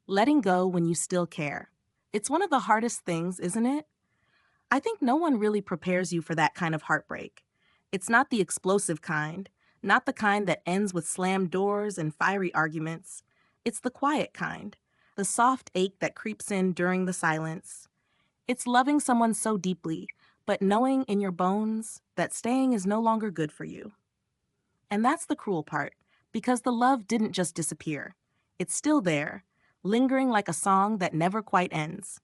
letting go when you still care. It's one of the hardest things, isn't it? I think no one really prepares you for that kind of heartbreak. It's not the explosive kind, not the kind that ends with slammed doors and fiery arguments. It's the quiet kind, the soft ache that creeps in during the silence. It's loving someone so deeply, but knowing in your bones that staying is no longer good for you. And that's the cruel part, because the love didn't just disappear. It's still there, lingering like a song that never quite ends.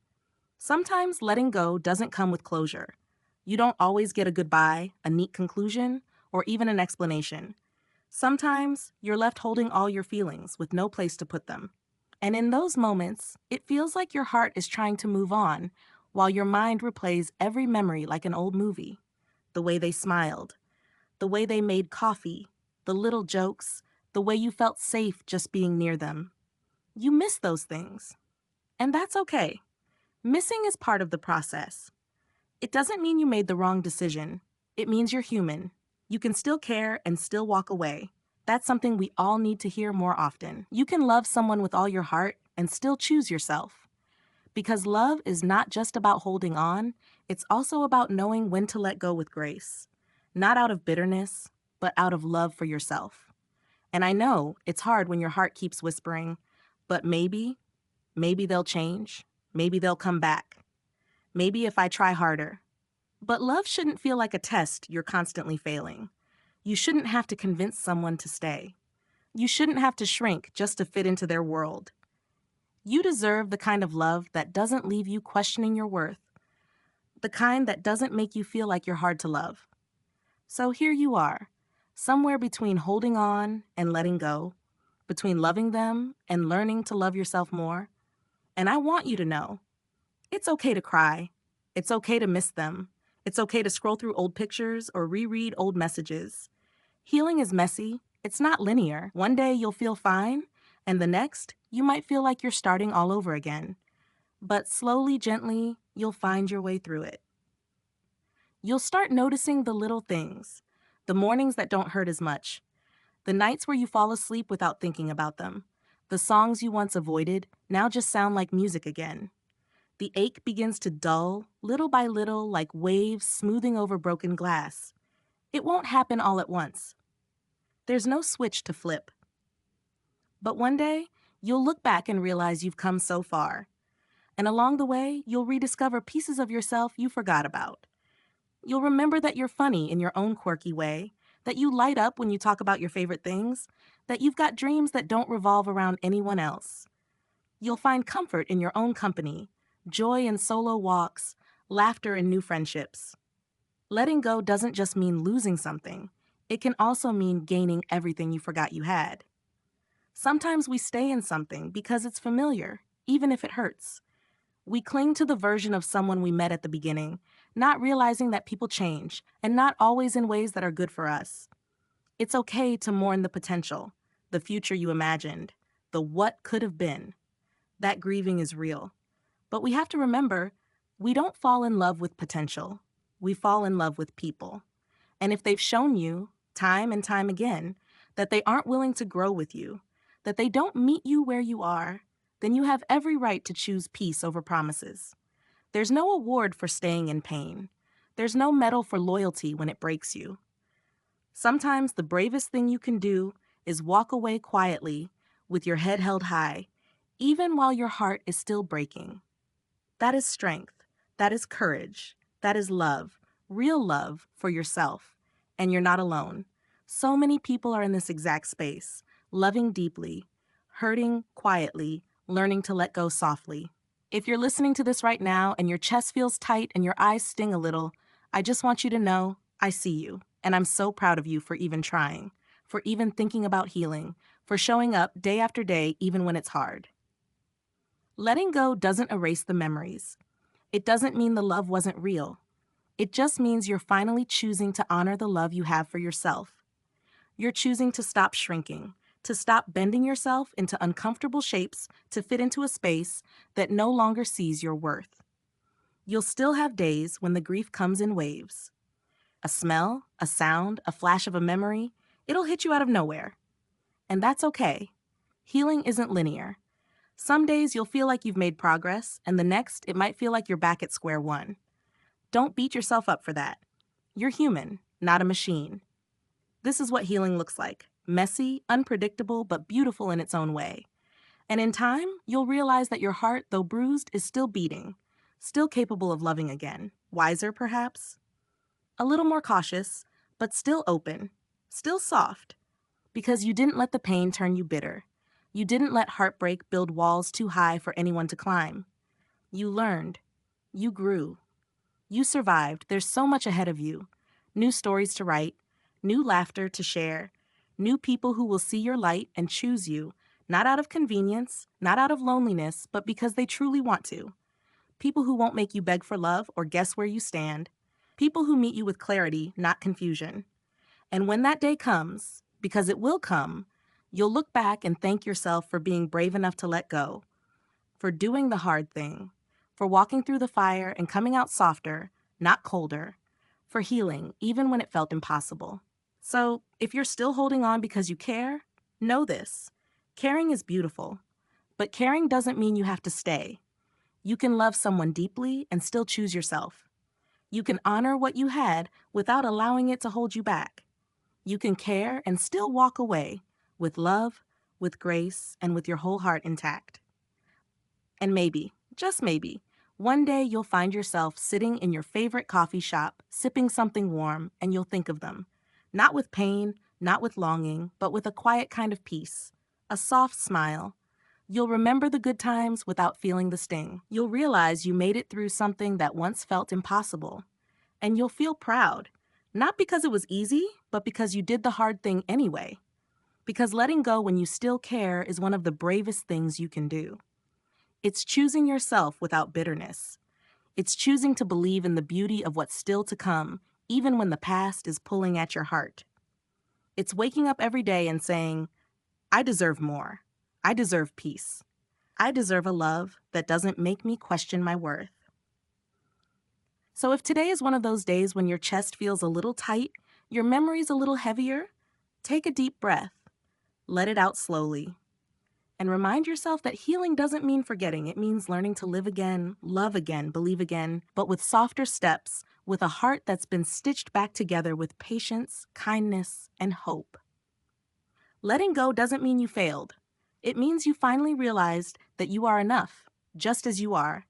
Sometimes letting go doesn't come with closure. You don't always get a goodbye, a neat conclusion, or even an explanation. Sometimes you're left holding all your feelings with no place to put them. And in those moments, it feels like your heart is trying to move on, while your mind replays every memory like an old movie. The way they smiled, the way they made coffee, the little jokes, the way you felt safe just being near them. You miss those things. And that's okay. Missing is part of the process. It doesn't mean you made the wrong decision. It means you're human. You can still care and still walk away. That's something we all need to hear more often. You can love someone with all your heart and still choose yourself. Because love is not just about holding on, it's also about knowing when to let go with grace. Not out of bitterness, but out of love for yourself. And I know it's hard when your heart keeps whispering, but maybe they'll change. Maybe they'll come back. Maybe if I try harder. But love shouldn't feel like a test you're constantly failing. You shouldn't have to convince someone to stay. You shouldn't have to shrink just to fit into their world. You deserve the kind of love that doesn't leave you questioning your worth, the kind that doesn't make you feel like you're hard to love. So here you are, somewhere between holding on and letting go, between loving them and learning to love yourself more. And I want you to know, it's okay to cry. It's okay to miss them. It's okay to scroll through old pictures or reread old messages. Healing is messy. It's not linear. One day you'll feel fine, and the next, you might feel like you're starting all over again. But slowly, gently, you'll find your way through it. You'll start noticing the little things, the mornings that don't hurt as much, the nights where you fall asleep without thinking about them. The songs you once avoided now just sound like music again. The ache begins to dull, little by little, like waves smoothing over broken glass. It won't happen all at once. There's no switch to flip. But one day, you'll look back and realize you've come so far. And along the way, you'll rediscover pieces of yourself you forgot about. You'll remember that you're funny in your own quirky way, that you light up when you talk about your favorite things, that you've got dreams that don't revolve around anyone else. You'll find comfort in your own company, joy in solo walks, laughter in new friendships. Letting go doesn't just mean losing something. It can also mean gaining everything you forgot you had. Sometimes we stay in something because it's familiar, even if it hurts. We cling to the version of someone we met at the beginning, not realizing that people change, and not always in ways that are good for us. It's okay to mourn the potential, the future you imagined, the what could have been. That grieving is real. But we have to remember, we don't fall in love with potential. We fall in love with people. And if they've shown you, time and time again, that they aren't willing to grow with you, that they don't meet you where you are, then you have every right to choose peace over promises. There's no award for staying in pain. There's no medal for loyalty when it breaks you. Sometimes the bravest thing you can do is walk away quietly with your head held high, even while your heart is still breaking. That is strength. That is courage. That is love, real love for yourself. And you're not alone. So many people are in this exact space, loving deeply, hurting quietly, learning to let go softly. If you're listening to this right now and your chest feels tight and your eyes sting a little, I just want you to know I see you. And I'm so proud of you for even trying, for even thinking about healing, for showing up day after day even when it's hard. Letting go doesn't erase the memories. It doesn't mean the love wasn't real. It just means you're finally choosing to honor the love you have for yourself. You're choosing to stop shrinking, to stop bending yourself into uncomfortable shapes to fit into a space that no longer sees your worth. You'll still have days when the grief comes in waves. A smell, a sound, a flash of a memory, it'll hit you out of nowhere. And that's okay. Healing isn't linear. Some days you'll feel like you've made progress, and the next it might feel like you're back at square one. Don't beat yourself up for that. You're human, not a machine. This is what healing looks like: messy, unpredictable, but beautiful in its own way. And in time, you'll realize that your heart, though bruised, is still beating, still capable of loving again. Wiser, perhaps? A little more cautious, but still open, still soft, because you didn't let the pain turn you bitter. You didn't let heartbreak build walls too high for anyone to climb. You learned. You grew. You survived. There's so much ahead of you. New stories to write, new laughter to share, new people who will see your light and choose you, not out of convenience, not out of loneliness, but because they truly want to. People who won't make you beg for love or guess where you stand. People who meet you with clarity, not confusion. And when that day comes, because it will come, you'll look back and thank yourself for being brave enough to let go, for doing the hard thing, for walking through the fire and coming out softer, not colder, for healing even when it felt impossible. So, if you're still holding on because you care, know this: caring is beautiful, but caring doesn't mean you have to stay. You can love someone deeply and still choose yourself. You can honor what you had without allowing it to hold you back. You can care and still walk away with love, with grace, and with your whole heart intact. And maybe, just maybe, one day you'll find yourself sitting in your favorite coffee shop, sipping something warm, and you'll think of them. Not with pain, not with longing, but with a quiet kind of peace, a soft smile. You'll remember the good times without feeling the sting. You'll realize you made it through something that once felt impossible. And you'll feel proud, not because it was easy, but because you did the hard thing anyway. Because letting go when you still care is one of the bravest things you can do. It's choosing yourself without bitterness. It's choosing to believe in the beauty of what's still to come, even when the past is pulling at your heart. It's waking up every day and saying, I deserve more. I deserve peace. I deserve a love that doesn't make me question my worth. So if today is one of those days when your chest feels a little tight, your memory's a little heavier, take a deep breath. Let it out slowly. And remind yourself that healing doesn't mean forgetting. It means learning to live again, love again, believe again, but with softer steps, with a heart that's been stitched back together with patience, kindness, and hope. Letting go doesn't mean you failed. It means you finally realized that you are enough, just as you are.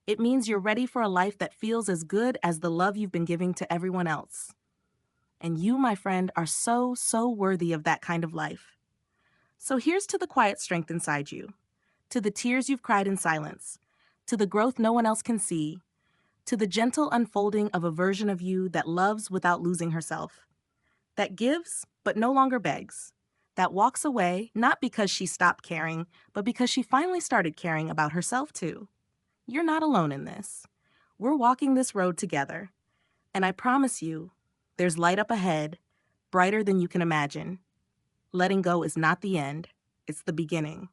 It means you're ready for a life that feels as good as the love you've been giving to everyone else. And you, my friend, are so, so worthy of that kind of life. So here's to the quiet strength inside you, to the tears you've cried in silence, to the growth no one else can see, to the gentle unfolding of a version of you that loves without losing herself, that gives but no longer begs, that walks away not because she stopped caring, but because she finally started caring about herself too. You're not alone in this. We're walking this road together, and I promise you, there's light up ahead, brighter than you can imagine. Letting go is not the end, it's the beginning.